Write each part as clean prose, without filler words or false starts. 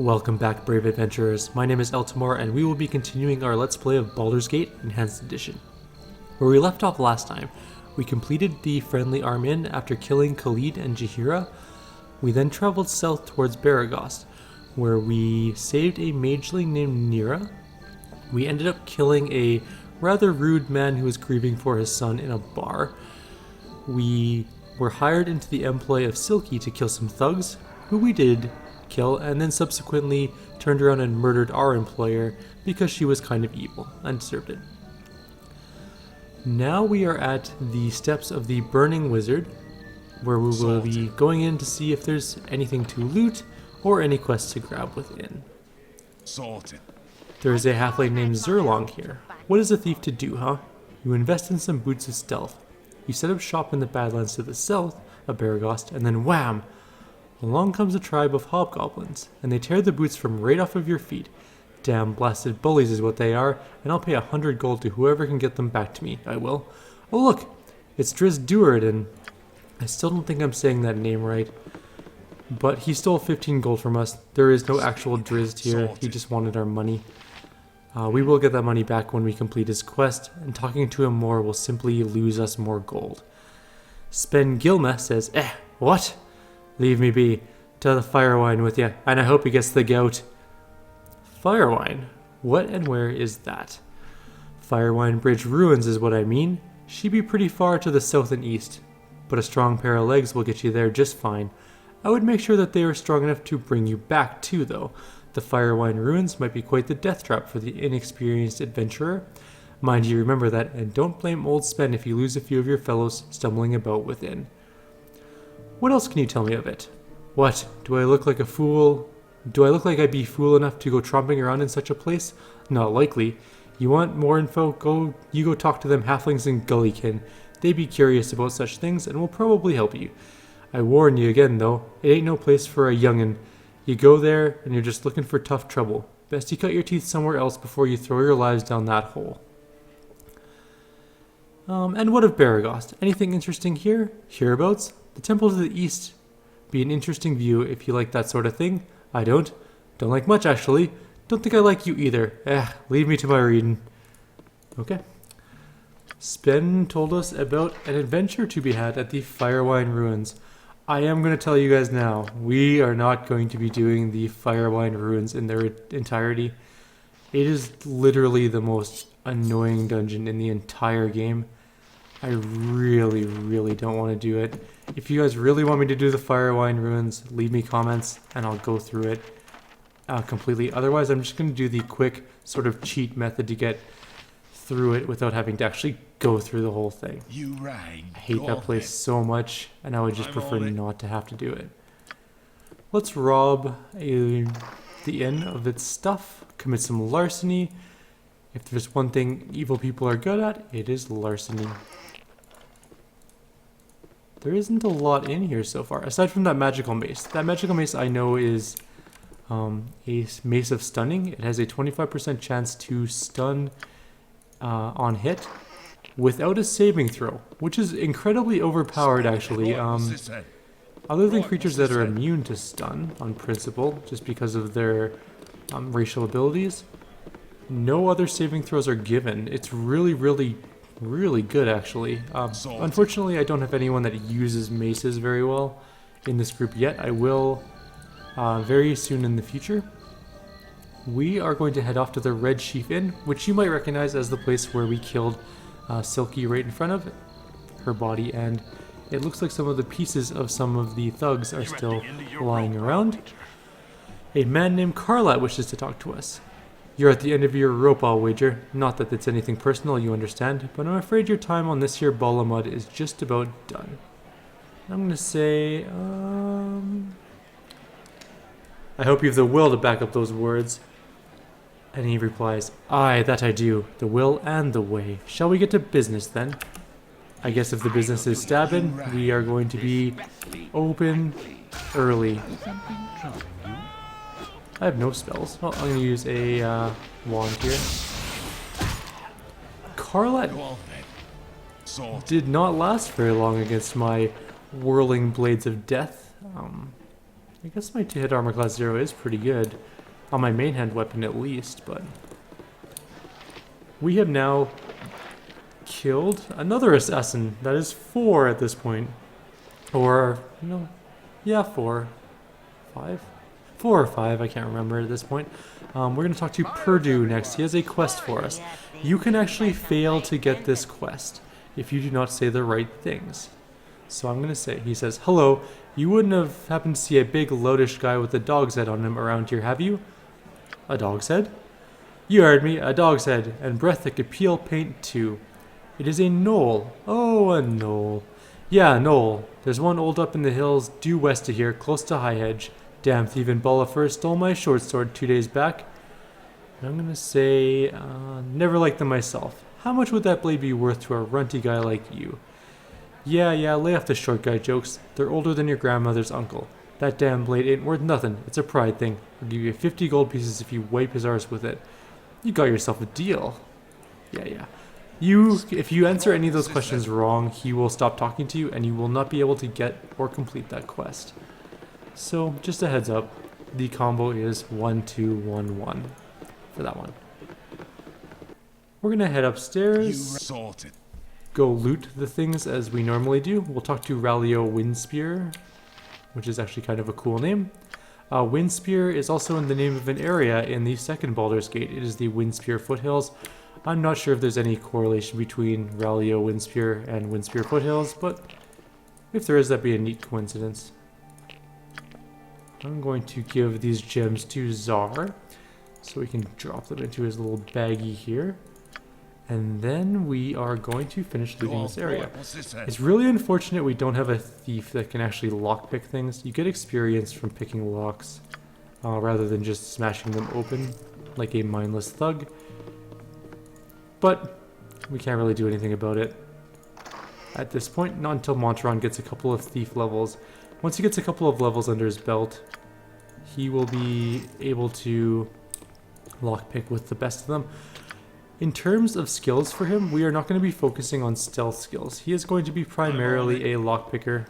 Welcome back, brave adventurers. My name is Eltimore, and we will be continuing our Let's Play of Baldur's Gate Enhanced Edition. Where we left off last time, we completed the Friendly Arm Inn after killing Khalid and Jaheira. We then traveled south towards Beregost, where we saved a mageling named Nira. We ended up killing a rather rude man who was grieving for his son in a bar. We were hired into the employ of Silky to kill some thugs, who we did kill, and then subsequently turned around and murdered our employer because she was kind of evil and deserved it. Now we are at the steps of the Burning Wizard, where we will be going in to see if there's anything to loot or any quests to grab within. There is a halfling named Zurlong here. What is a thief to do, huh? You invest in some boots of stealth. You set up shop in the Badlands to the south of Beregost, and then wham! Along comes a tribe of hobgoblins, and they tear the boots from right off of your feet. Damn blasted bullies is what they are, and I'll pay 100 gold to whoever can get them back to me. I will. Oh look! It's Driz Duard, and I still don't think I'm saying that name right. But he stole 15 gold from us. There is no actual Driz here, he just wanted our money. We will get that money back when we complete his quest, and talking to him more will simply lose us more gold. Spen Gilma says, what? Leave me be. Tell the Firewine with ya, and I hope he gets the gout. Firewine? What and where is that? Firewine Bridge Ruins is what I mean. She be pretty far to the south and east, but a strong pair of legs will get you there just fine. I would make sure that they are strong enough to bring you back too, though. The Firewine Ruins might be quite the death trap for the inexperienced adventurer. Mind you remember that, and don't blame old Spen if you lose a few of your fellows stumbling about within. What else can you tell me of it? What, do I look like a fool? Do I look like I'd be fool enough to go tromping around in such a place? Not likely. You want more info? You go talk to them halflings and gullykin. They be curious about such things and will probably help you. I warn you again though, it ain't no place for a youngin'. You go there and you're just looking for tough trouble. Best you cut your teeth somewhere else before you throw your lives down that hole. And what of Beregost? Anything interesting here? Hereabouts? The temple to the east be an interesting view if you like that sort of thing. I don't. Don't like much, actually. Don't think I like you either. Leave me to my reading. Okay. Spen told us about an adventure to be had at the Firewine Ruins. I am going to tell you guys now, we are not going to be doing the Firewine Ruins in their entirety. It is literally the most annoying dungeon in the entire game. I really, really don't want to do it. If you guys really want me to do the Firewine Ruins, leave me comments and I'll go through it completely. Otherwise, I'm just going to do the quick sort of cheat method to get through it without having to actually go through the whole thing. I hate that place so much, and I would just prefer not to have to do it. Let's rob the inn of its stuff, commit some larceny. If there's one thing evil people are good at, it is larceny. There isn't a lot in here so far, aside from that magical mace. That magical mace I know is a mace of stunning. It has a 25% chance to stun on hit without a saving throw, which is incredibly overpowered actually. Other than creatures that are immune to stun on principle, just because of their racial abilities, no other saving throws are given. It's really, really, really good actually. Unfortunately, I don't have anyone that uses maces very well in this group yet. I will very soon in the future. We are going to head off to the Red Sheaf Inn, which you might recognize as the place where we killed Silky right in front of her body, and it looks like some of the pieces of some of the thugs are still lying around. A man named Karlat wishes to talk to us. You're at the end of your rope, I'll wager. Not that it's anything personal, you understand, but I'm afraid your time on this here ball of mud is just about done. I'm gonna say, I hope you've the will to back up those words. And he replies, aye, that I do, the will and the way. Shall we get to business then? I guess if the business is stabbing, we are going to be open early. I have no spells. Well, I'm going to use a wand here. Karlat did not last very long against my whirling blades of death. I guess my 2-hit armor class 0 is pretty good. On my main hand weapon at least, but... We have now killed another assassin. That is 4 at this point. Or, no, yeah, 4. 5? 4 or 5, I can't remember at this point. We're going to talk to Purdue next. He has a quest for us. You can actually fail to get this quest if you do not say the right things. So I'm going to say, he says, hello, you wouldn't have happened to see a big loutish guy with a dog's head on him around here, have you? A dog's head? You heard me, a dog's head, and breath that could peel paint too. It is a knoll. Oh, a knoll. Yeah, knoll. There's one old up in the hills due west of here, close to High Hedge. Damn thieving ball of fur stole my short sword 2 days back. And I'm gonna say, never liked them myself. How much would that blade be worth to a runty guy like you? Yeah, lay off the short guy jokes. They're older than your grandmother's uncle. That damn blade ain't worth nothing. It's a pride thing. I'll give you 50 gold pieces if you wipe his arse with it. You got yourself a deal. Yeah. If you answer any of those questions wrong, he will stop talking to you and you will not be able to get or complete that quest. So, just a heads up, the combo is 1-2-1-1 for that one. We're gonna head upstairs, go loot the things as we normally do. We'll talk to Rallio Windspear, which is actually kind of a cool name. Windspear is also in the name of an area in the second Baldur's Gate. It is the Windspear Foothills. I'm not sure if there's any correlation between Rallio Windspear and Windspear Foothills, but if there is, that'd be a neat coincidence. I'm going to give these gems to Czar, so we can drop them into his little baggie here. And then we are going to finish looting this area. It's really unfortunate we don't have a thief that can actually lockpick things. You get experience from picking locks, rather than just smashing them open like a mindless thug. But we can't really do anything about it at this point, not until Monteron gets a couple of thief levels. Once he gets a couple of levels under his belt, he will be able to lockpick with the best of them. In terms of skills for him, we are not going to be focusing on stealth skills. He is going to be primarily a lockpicker.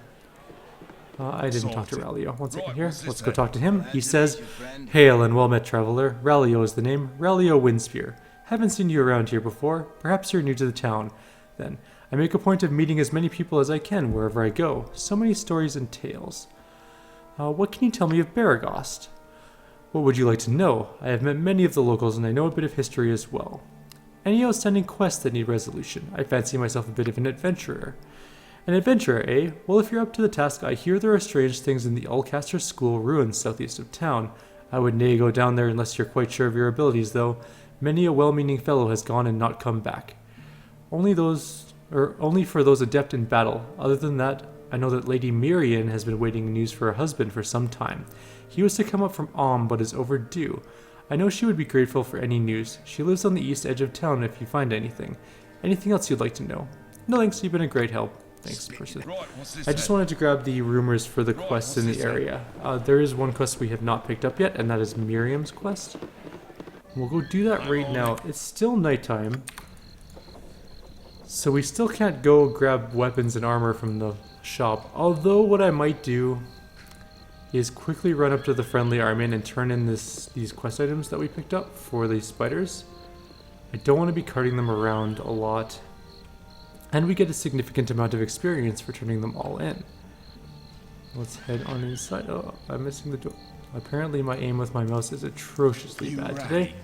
I didn't talk to Rallio. One second here. Let's go talk to him. He says, hail and well met, traveler. Rallio is the name. Rallio Windspear. Haven't seen you around here before. Perhaps you're new to the town. Then, I make a point of meeting as many people as I can wherever I go. So many stories and tales. What can you tell me of Beregost? What would you like to know? I have met many of the locals and I know a bit of history as well. Any outstanding quests that need resolution? I fancy myself a bit of an adventurer. An adventurer, eh? Well, if you're up to the task, I hear there are strange things in the Ulcaster School ruins southeast of town. I would nay go down there unless you're quite sure of your abilities, though. Many a well-meaning fellow has gone and not come back. Only for those adept in battle. Other than that, I know that Lady Mirian has been waiting news for her husband for some time. He was to come up from but is overdue. I know she would be grateful for any news. She lives on the east edge of town if you find anything. Anything else you'd like to know? No thanks, you've been a great help. Thanks, person. I just wanted to grab the rumors for the quests in the area. There is one quest we have not picked up yet, and that is Miriam's quest. We'll go do that right now. It's still nighttime, so we still can't go grab weapons and armor from the shop. Although what I might do is quickly run up to the friendly armament and turn in these quest items that we picked up for these spiders. I don't want to be carting them around a lot. And we get a significant amount of experience for turning them all in. Let's head on inside. Oh, I'm missing the door. Apparently my aim with my mouse is atrociously bad today.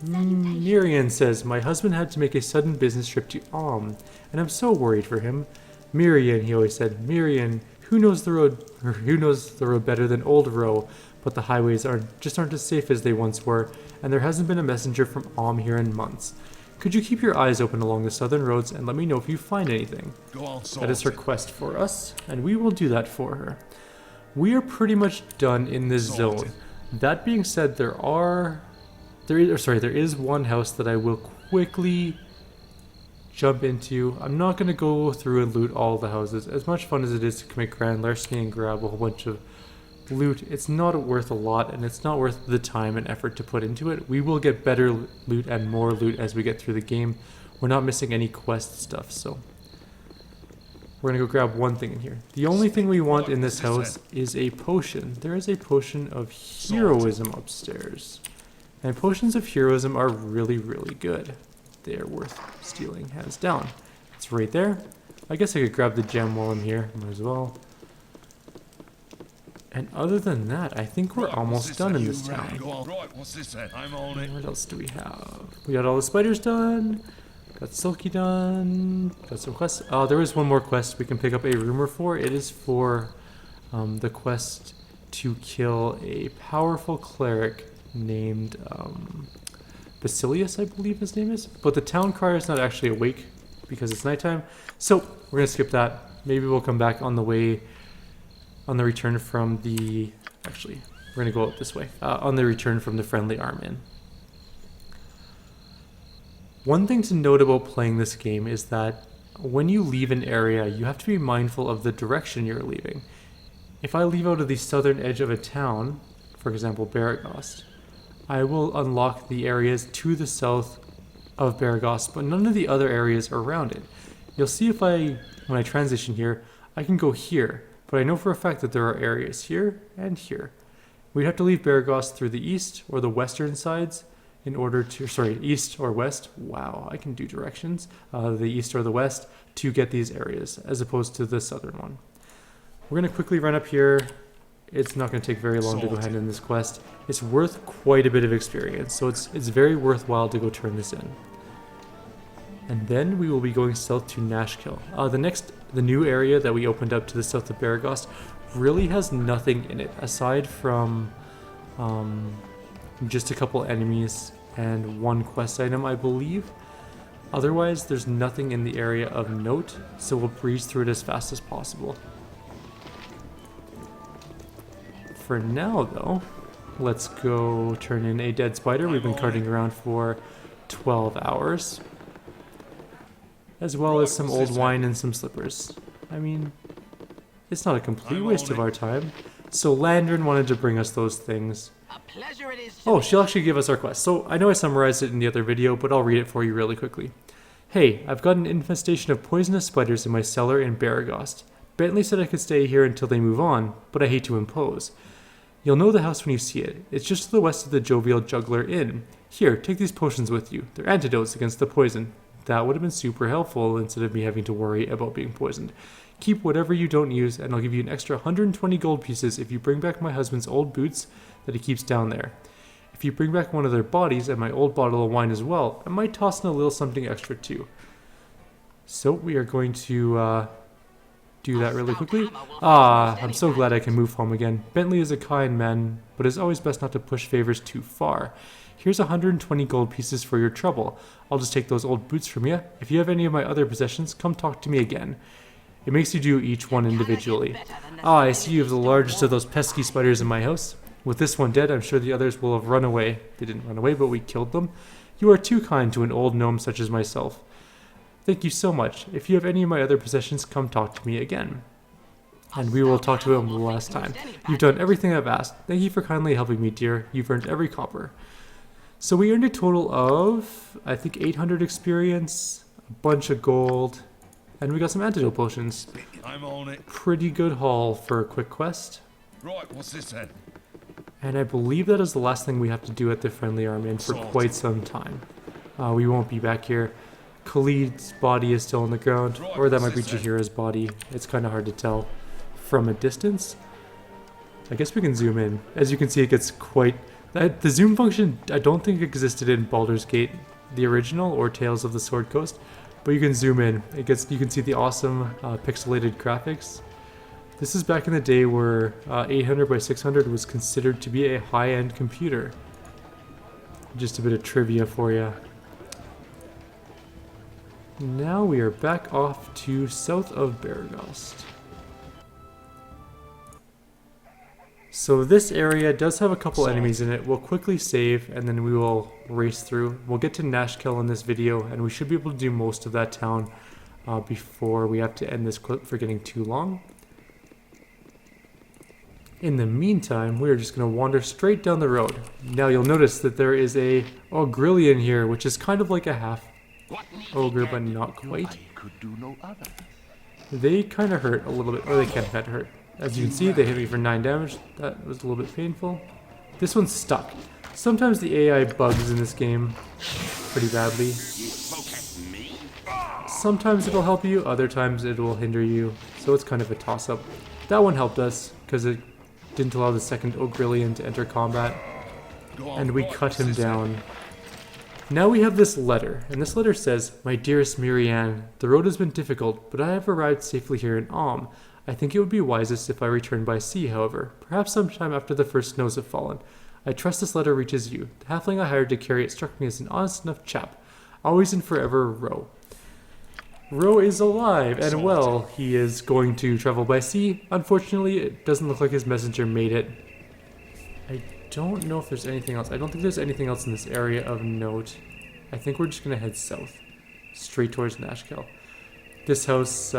Miriam says, my husband had to make a sudden business trip to and I'm so worried for him. Miriam, he always said, Miriam, who knows the road better than old Ro, but the highways aren't as safe as they once were, and there hasn't been a messenger from here in months. Could you keep your eyes open along the southern roads and let me know if you find anything? That is her quest for us, and we will do that for her. We are pretty much done in this zone. That being said, there is one house that I will quickly jump into. I'm not going to go through and loot all the houses. As much fun as it is to commit grand larceny and grab a whole bunch of loot, it's not worth a lot, and it's not worth the time and effort to put into it. We will get better loot and more loot as we get through the game. We're not missing any quest stuff, so we're gonna go grab one thing in here. The only thing we want in this house is a potion. There is a potion of heroism upstairs. And potions of heroism are really, really good. They are worth stealing, hands down. It's right there. I guess I could grab the gem while I'm here. Might as well. And other than that, I think we're almost done in this town. What else do we have? We got all the spiders done. Got Silky done. Got some quests. Oh, there is one more quest we can pick up a rumor for. It is for the quest to kill a powerful cleric named Basilius, I believe his name is. But the town crier is not actually awake because it's nighttime. So we're going to skip that. Maybe we'll come back on the way, on the return from the... Actually, we're going to go out this way. On the return from the friendly arm inn. One thing to note about playing this game is that when you leave an area, you have to be mindful of the direction you're leaving. If I leave out of the southern edge of a town, for example, Beregost, I will unlock the areas to the south of Beregost, but none of the other areas around it. You'll see when I transition here, I can go here, but I know for a fact that there are areas here and here. We'd have to leave Beregost through the east or the western sides in order to, east or west. Wow, I can do directions. The east or the west to get these areas, as opposed to the southern one. We're going to quickly run up here. It's not going to take very long to go ahead and end this quest. It's worth quite a bit of experience, so it's very worthwhile to go turn this in. And then we will be going south to Nashkel. The new area that we opened up to the south of Beregost really has nothing in it, aside from just a couple enemies and one quest item, I believe. Otherwise, there's nothing in the area of note, so we'll breeze through it as fast as possible. For now, though, let's go turn in a dead spider. We've been carting around for 12 hours. As well as some old wine and some slippers. I mean, it's not a complete waste of our time. So Landrin wanted to bring us those things. Oh, she'll actually give us our quest. So I know I summarized it in the other video, but I'll read it for you really quickly. Hey, I've got an infestation of poisonous spiders in my cellar in Beregost. Bentley said I could stay here until they move on, but I hate to impose. You'll know the house when you see it. It's just to the west of the Jovial Juggler Inn. Here, take these potions with you. They're antidotes against the poison. That would have been super helpful instead of me having to worry about being poisoned. Keep whatever you don't use, and I'll give you an extra 120 gold pieces if you bring back my husband's old boots that he keeps down there. If you bring back one of their bodies and my old bottle of wine as well, I might toss in a little something extra too. So we are going to do that really quickly. I'm so glad I can move home again. Bentley is a kind man, but it's always best not to push favors too far. Here's 120 gold pieces for your trouble. I'll just take those old boots from you. If you have any of my other possessions, come talk to me again. It makes you do each one individually. I see you have the largest of those pesky spiders in my house. With this one dead, I'm sure the others will have run away. They didn't run away, but we killed them. You are too kind to an old gnome such as myself. Thank you so much. If you have any of my other possessions, come talk to me again. And we will talk to him the last time. You've done everything I've asked. Thank you for kindly helping me, dear. You've earned every copper. So we earned a total of, I think, 800 experience, a bunch of gold, and we got some antidote potions. I'm on it. Pretty good haul for a quick quest. Right, what's this then? And I believe that is the last thing we have to do at the Friendly Arm Inn for quite some time. We won't be back here. Khalid's body is still on the ground, or that might be Jahira's body. It's kind of hard to tell from a distance. I guess we can zoom in. As you can see, it gets quite... The zoom function, I don't think existed in Baldur's Gate, the original, or Tales of the Sword Coast, but you can zoom in. You can see the awesome pixelated graphics. This is back in the day where 800 by 600 was considered to be a high-end computer. Just a bit of trivia for you. Now we are back off to south of Beregost. So this area does have a couple enemies in it. We'll quickly save and then we will race through. We'll get to Nashkel in this video and we should be able to do most of that town before we have to end this clip for getting too long. In the meantime, we're just going to wander straight down the road. Now you'll notice that there is a Ogrillion here, which is kind of like a half ogre, but not quite. They kind of hurt a little bit, or they can kind of hurt. As you can see, they hit me for 9 damage. That was a little bit painful. This one's stuck. Sometimes the AI bugs in this game pretty badly. Sometimes it'll help you, other times it will hinder you. So it's kind of a toss-up. That one helped us, because it didn't allow the second Ogrillion to enter combat. And we cut him down. Now we have this letter, and this letter says, "My dearest Mirianne, the road has been difficult, but I have arrived safely here in Alm. I think it would be wisest if I return by sea, however, perhaps sometime after the first snows have fallen. I trust this letter reaches you. The halfling I hired to carry it struck me as an honest enough chap. Always and forever, Ro." Ro is alive, and well, he is going to travel by sea. Unfortunately, it doesn't look like his messenger made it. I don't know if there's anything else. I don't think there's anything else in this area of note. I think we're just going to head south, straight towards Nashkel. This house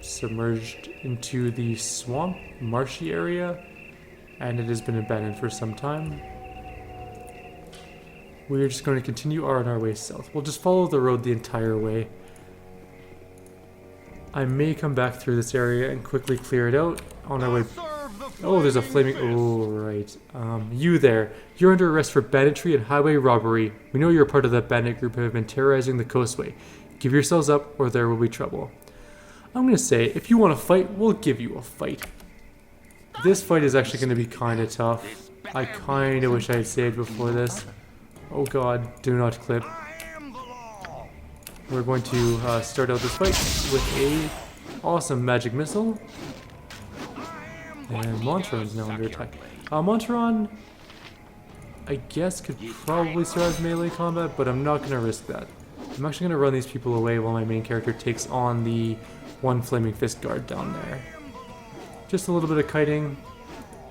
submerged into the swamp, marshy area, and it has been abandoned for some time. We're just going to continue on our way south. We'll just follow the road the entire way. I may come back through this area and quickly clear it out on our way. Oh, there's a flaming... Oh, right. You there. You're under arrest for banditry and highway robbery. We know you're part of that bandit group who have been terrorizing the coastway. Give yourselves up or there will be trouble. I'm going to say, if you want to fight, we'll give you a fight. This fight is actually going to be kind of tough. I kind of wish I had saved before this. Oh god, do not clip. We're going to start out this fight with a awesome magic missile. And Monteron's now under attack. Monteron, I guess, could probably survive melee combat, but I'm not going to risk that. I'm actually going to run these people away while my main character takes on the one Flaming Fist guard down there. Just a little bit of kiting.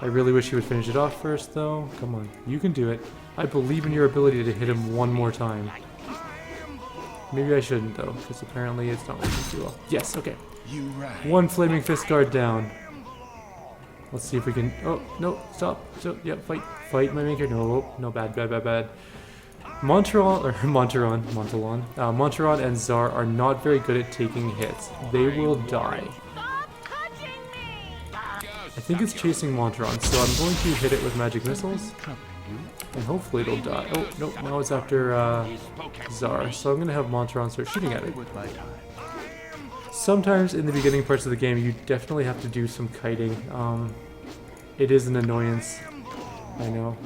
I really wish he would finish it off first, though. Come on, you can do it. I believe in your ability to hit him one more time. Maybe I shouldn't, though, because apparently it's not working too well. Yes, okay. One Flaming Fist guard down. Let's see if we can... Oh, no, stop. So, yeah, fight. Fight, my main character. No, no, bad. Monteron and Zar are not very good at taking hits. They will die. I think it's chasing Monteron, so I'm going to hit it with magic missiles. And hopefully it'll die. Oh, no, now it's after Zar. So I'm going to have Monteron start shooting at it. Sometimes in the beginning parts of the game, you definitely have to do some kiting. It is an annoyance, I know.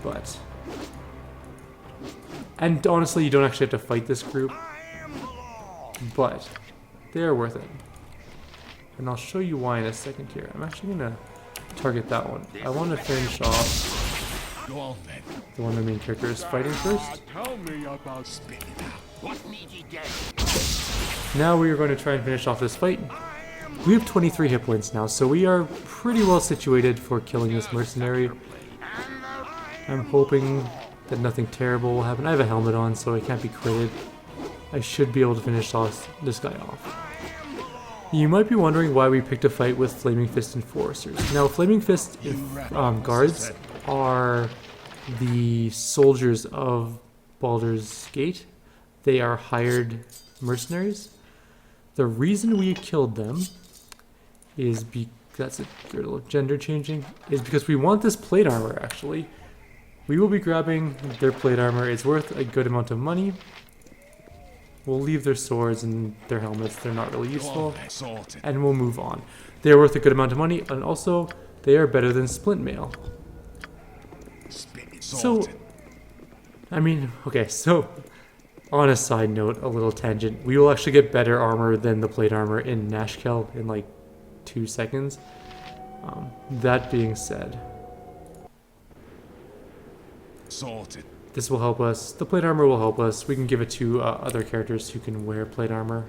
But... And honestly, you don't actually have to fight this group. But they are worth it. And I'll show you why in a second here. I'm actually going to target that one. I want to finish off the one my main character is fighting first. Now we are going to try and finish off this fight. We have 23 hit points now, so we are pretty well situated for killing this mercenary. I'm hoping that nothing terrible will happen. I have a helmet on, so I can't be critted. I should be able to finish this guy off. You might be wondering why we picked a fight with Flaming Fist Enforcers. Now, Flaming Fist guards are the soldiers of Baldur's Gate. They are hired mercenaries. The reason we killed them is that's a little gender changing, is because we want this plate armor, actually. We will be grabbing their plate armor. It's worth a good amount of money. We'll leave their swords and their helmets. They're not really useful. And we'll move on. They are worth a good amount of money, and also, they are better than splint mail. So, I mean, okay, so, on a side note, a little tangent, we will actually get better armor than the plate armor in Nashkel in like 2 seconds. That being said, this will help us. The plate armor will help us. We can give it to other characters who can wear plate armor.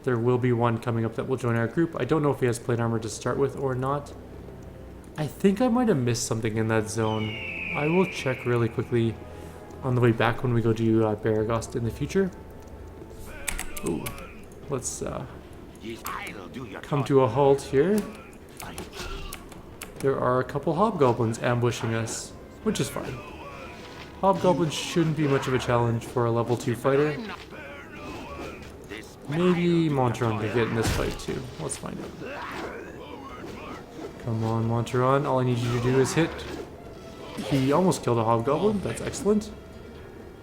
There will be one coming up that will join our group. I don't know if he has plate armor to start with or not. I think I might have missed something in that zone. I will check really quickly on the way back when we go to Beregost in the future. Ooh, let's come to a halt here. There are a couple hobgoblins ambushing us, which is fine. Hobgoblins shouldn't be much of a challenge for a level 2 fighter. Maybe Monteron can get in this fight too. Let's find out. Come on, Monteron. All I need you to do is hit. He almost killed a hobgoblin. That's excellent.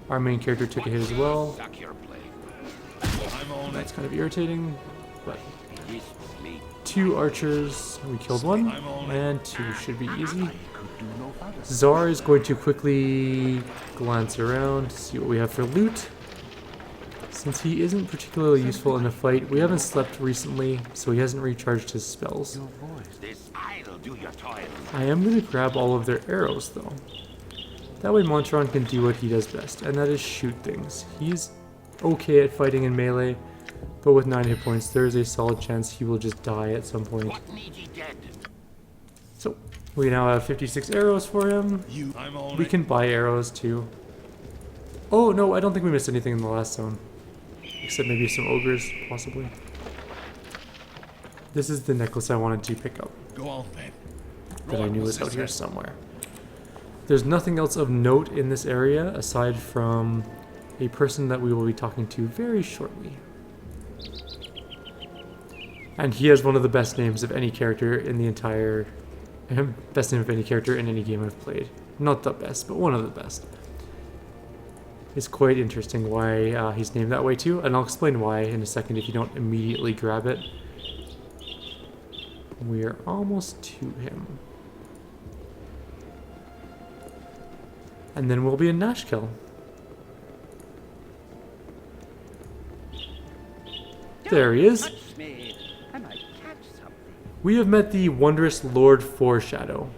Our main character took a hit as well. That's kind of irritating, but 2 archers. We killed 1, and 2 should be easy. Czar is going to quickly glance around, see what we have for loot. Since he isn't particularly useful in a fight, we haven't slept recently, so he hasn't recharged his spells. I am going to grab all of their arrows, though. That way Monteron can do what he does best, and that is shoot things. He's okay at fighting in melee, but with 9 hit points, there is a solid chance he will just die at some point. So, we now have 56 arrows for him. We can buy arrows, too. Oh, no, I don't think we missed anything in the last zone. Except maybe some ogres, possibly. This is the necklace I wanted to pick up. Go on, then. That I knew was out here somewhere. There's nothing else of note in this area, aside from a person that we will be talking to very shortly. And he has one of the best names of any character in the entire... best name of any character in any game I've played. Not the best, but one of the best. It's quite interesting why he's named that way too, and I'll explain why in a second if you don't immediately grab it. We're almost to him. And then we'll be in Nashkel. There he is. We have met the wondrous Lord Foreshadow.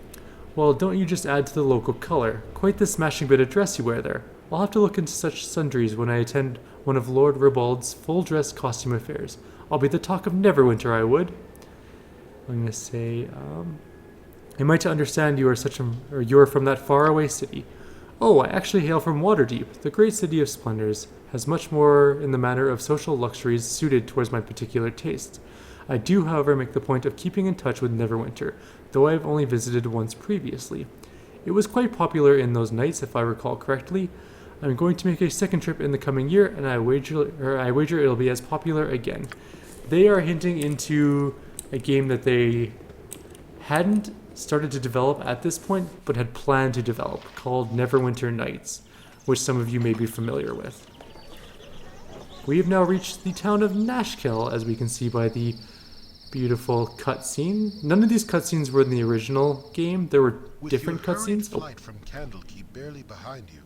Well, don't you just add to the local color. Quite the smashing bit of dress you wear there. I'll have to look into such sundries when I attend one of Lord Ribald's full-dress costume affairs. I'll be the talk of Neverwinter, I would. I'm gonna say, am I to understand you are you are from that faraway city? Oh, I actually hail from Waterdeep. The great city of splendors has much more in the manner of social luxuries suited towards my particular tastes. I do, however, make the point of keeping in touch with Neverwinter, though I have only visited once previously. It was quite popular in those nights, if I recall correctly. I'm going to make a second trip in the coming year, and I wager it'll be as popular again. They are hinting into a game that they hadn't started to develop at this point, but had planned to develop, called Neverwinter Nights, which some of you may be familiar with. We have now reached the town of Nashkel, as we can see by the beautiful cutscene. None of these cutscenes were in the original game. There were different cutscenes. Flight from Candlekeep barely behind you,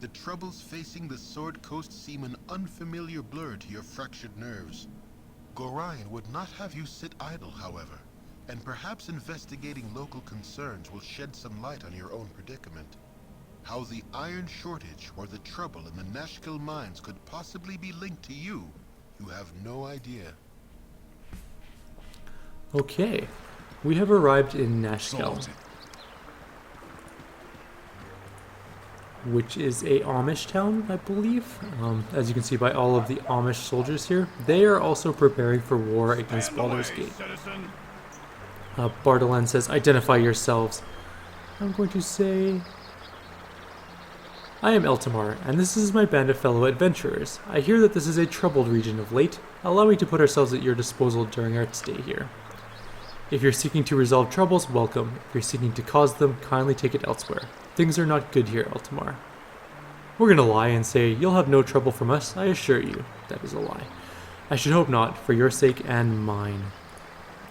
the troubles facing the Sword Coast seem an unfamiliar blur to your fractured nerves. Gorion would not have you sit idle, however, and perhaps investigating local concerns will shed some light on your own predicament. How the iron shortage or the trouble in the Nashkel mines could possibly be linked to you, you have no idea. Okay, we have arrived in Nashkel, which is a Amish town, I believe. As you can see by all of the Amish soldiers here, they are also preparing for war against Baldur's Gate. Bardolan says, identify yourselves. I'm going to say... I am Eltamar, and this is my band of fellow adventurers. I hear that this is a troubled region of late. Allow me to put ourselves at your disposal during our stay here. If you're seeking to resolve troubles, welcome. If you're seeking to cause them, kindly take it elsewhere. Things are not good here, Eltamar. We're gonna lie and say, you'll have no trouble from us, I assure you. That is a lie. I should hope not, for your sake and mine.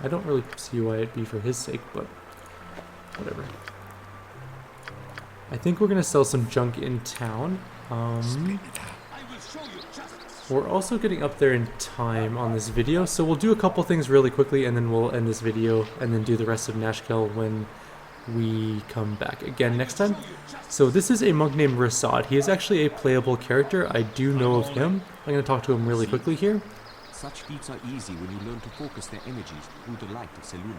I don't really see why it'd be for his sake, but whatever. I think we're gonna sell some junk in town. We're also getting up there in time on this video, so we'll do a couple things really quickly and then we'll end this video and then do the rest of Nashkel when we come back again next time. So this is a monk named Rasad. He is actually a playable character. I do know of him. I'm going to talk to him really quickly here. Such feats are easy when you learn to focus their energies through the light of Selûne.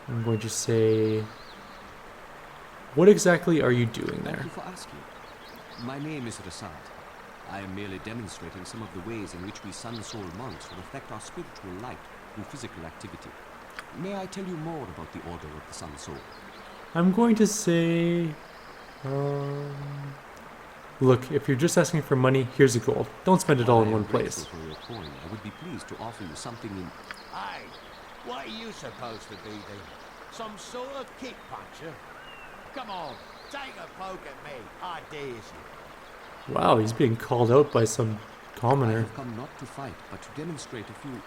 I'm going to say... What exactly are you doing there? Thank you for asking. My name is Rasad. I am merely demonstrating some of the ways in which we Sun Soul monks will affect our spiritual light through physical activity. May I tell you more about the Order of the Sun Soul? I'm going to say... Look, if you're just asking for money, here's a gold. Don't spend it all in one place. For your coin, I would be pleased to offer you something in... Hey, what are you supposed to be then? Some sort of kick puncher? Come on, take a poke at me, I dare you. Wow, he's being called out by some I commoner. have come not to fight, but to demonstrate a few...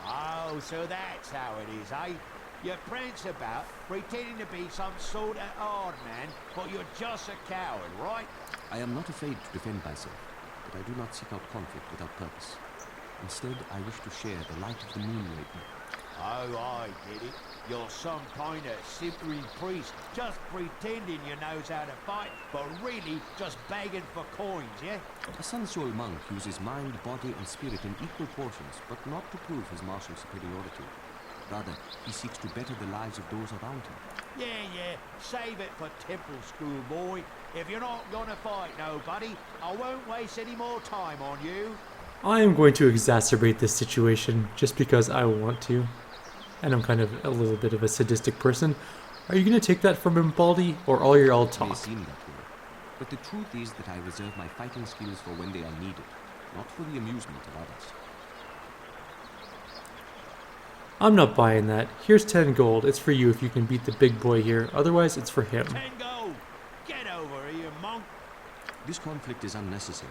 Oh, so that's how it is, eh? You prance about, pretending to be some sort of hard man, but you're just a coward, right? I am not afraid to defend myself, but I do not seek out conflict without purpose. Instead, I wish to share the light of the moon with you. Oh, I get it. You're some kind of simpering priest, just pretending you knows how to fight, but really just begging for coins, yeah? A Sun Soul monk uses mind, body, and spirit in equal portions, but not to prove his martial superiority. Rather, he seeks to better the lives of those around him. Yeah, save it for temple school, boy. If you're not gonna fight nobody, I won't waste any more time on you. I am going to exacerbate this situation just because I want to. And I'm kind of a little bit of a sadistic person. Are you going to take that from him, Baldy, or are you all It may talk? seem that way, but the truth is that I reserve my fighting skills for when they are needed, not for the amusement of others. I'm not buying that. Here's 10 gold. It's for you if you can beat the big boy here. Otherwise, it's for him. 10 gold. Get over here, monk. This conflict is unnecessary.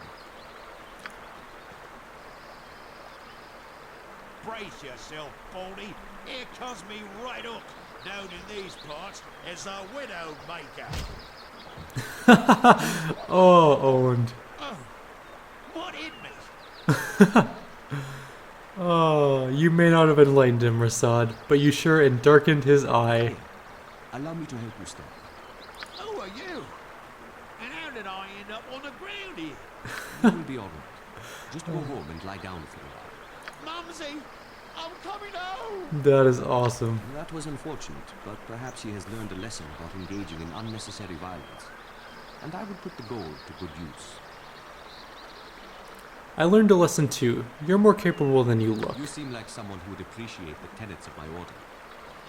Brace yourself, Baldy. Here comes me right up. Known in these parts as a widow maker. Oh, owned. Oh, what hit me? Oh, you may not have enlightened him, Rasad, but you sure darkened his eye. Allow me to help you stand. Who are you? And how did I end up on the ground here? You will be all right. Just go home and lie down for a while. Mumsy, I'm coming home. That is awesome. That was unfortunate, but perhaps he has learned a lesson about engaging in unnecessary violence. And I would put the gold to good use. I learned a lesson too. You're more capable than you look. You seem like someone who would appreciate the tenets of my order.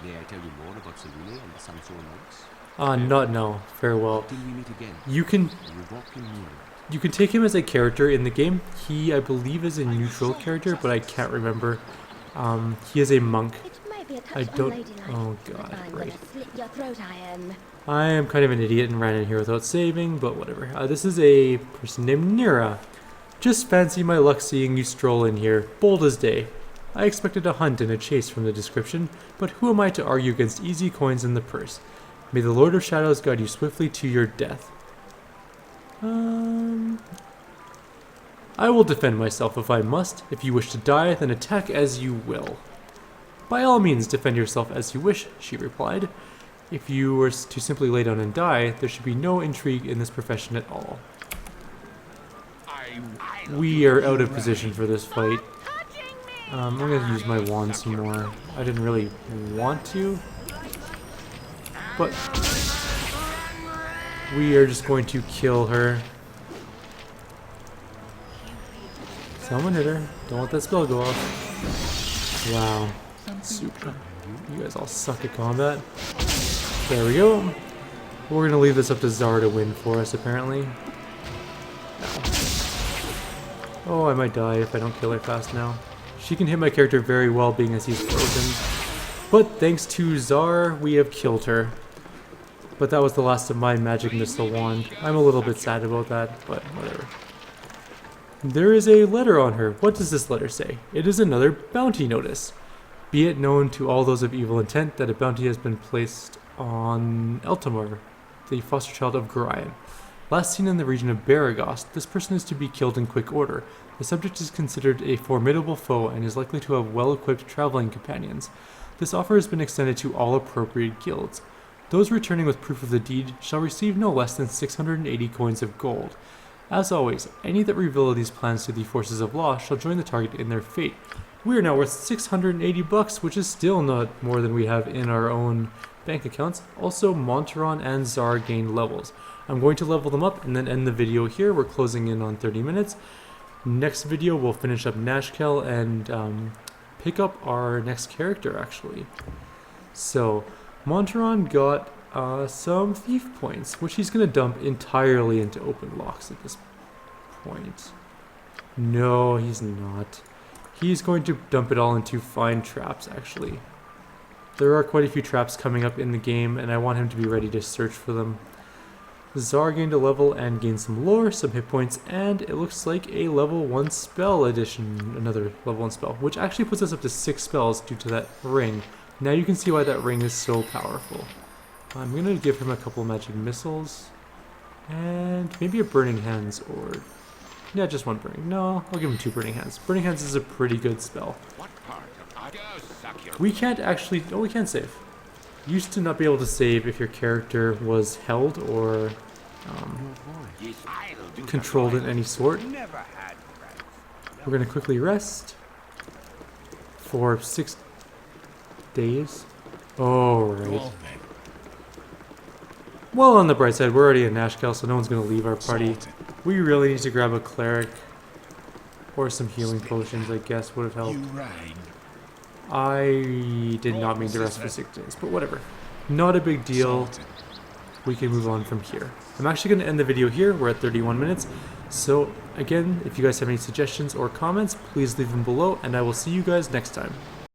May I tell you more about Selune and the Sun Soul monks? Not now. Farewell. Till we meet again. You can You walk in moonlight. You can take him as a character in the game. He, I believe, is a neutral character, but I can't remember. He is a monk. It might be a touch I don't- unladylike, oh but God, I'm right. gonna slit your throat, I am. I am kind of an idiot and ran in here without saving, but whatever. This is a person named Nira. Just fancy my luck seeing you stroll in here, bold as day. I expected a hunt and a chase from the description, but who am I to argue against easy coins in the purse? May the Lord of Shadows guide you swiftly to your death. I will defend myself if I must. If you wish to die, then attack as you will. By all means, defend yourself as you wish, she replied. If you were to simply lay down and die, there should be no intrigue in this profession at all. We are out of position for this fight. I'm going to use my wand some more. I didn't really want to, but we are just going to kill her. Someone hit her. Don't let that spell go off. Wow. Super. You guys all suck at combat. There we go. We're going to leave this up to Zara to win for us, apparently. Oh, I might die if I don't kill her fast now. She can hit my character very well, being as he's frozen. But thanks to Zar, we have killed her. But that was the last of my magic missile wand. I'm a little bit sad about that, but whatever. There is a letter on her. What does this letter say? It is another bounty notice. Be it known to all those of evil intent that a bounty has been placed on Eltamar, the foster child of Gorion. Last seen in the region of Beregost, this person is to be killed in quick order. The subject is considered a formidable foe and is likely to have well-equipped traveling companions. This offer has been extended to all appropriate guilds. Those returning with proof of the deed shall receive no less than 680 coins of gold. As always, any that reveal these plans to the forces of law shall join the target in their fate. We are now worth 680 bucks, which is still not more than we have in our own bank accounts. Also, Monteron and Zar gained levels. I'm going to level them up and then end the video here. We're closing in on 30 minutes. Next video, we'll finish up Nashkel and pick up our next character, actually. So, Monteron got some thief points, which he's going to dump entirely into open locks at this point. No, he's not. He's going to dump it all into find traps, actually. There are quite a few traps coming up in the game, and I want him to be ready to search for them. Czar gained a level and gained some lore, some hit points, and it looks like a level 1 spell addition, another level 1 spell, which actually puts us up to 6 spells due to that ring. Now you can see why that ring is so powerful. I'm going to give him a couple magic missiles, and maybe a burning hands, or... yeah, just one burning. No, I'll give him 2 burning hands. Burning hands is a pretty good spell. What part of I go suck your... We can't actually... oh, we can save. Used to not be able to save if your character was held or Yes, I'll do controlled in any sort. Never had friends. We're going to quickly rest for 6 days. Oh, Go right. on then. Well, on the bright side, we're already in Nashkel, so no one's going to leave our party. Sorted. We really need to grab a cleric or some healing potions, I guess, would have helped. You rang. I did not mean to rest for 6 days, but whatever. Not a big deal. Sorted. We can move on from here. I'm actually going to end the video here. We're at 31 minutes. So again, if you guys have any suggestions or comments, please leave them below, and I will see you guys next time.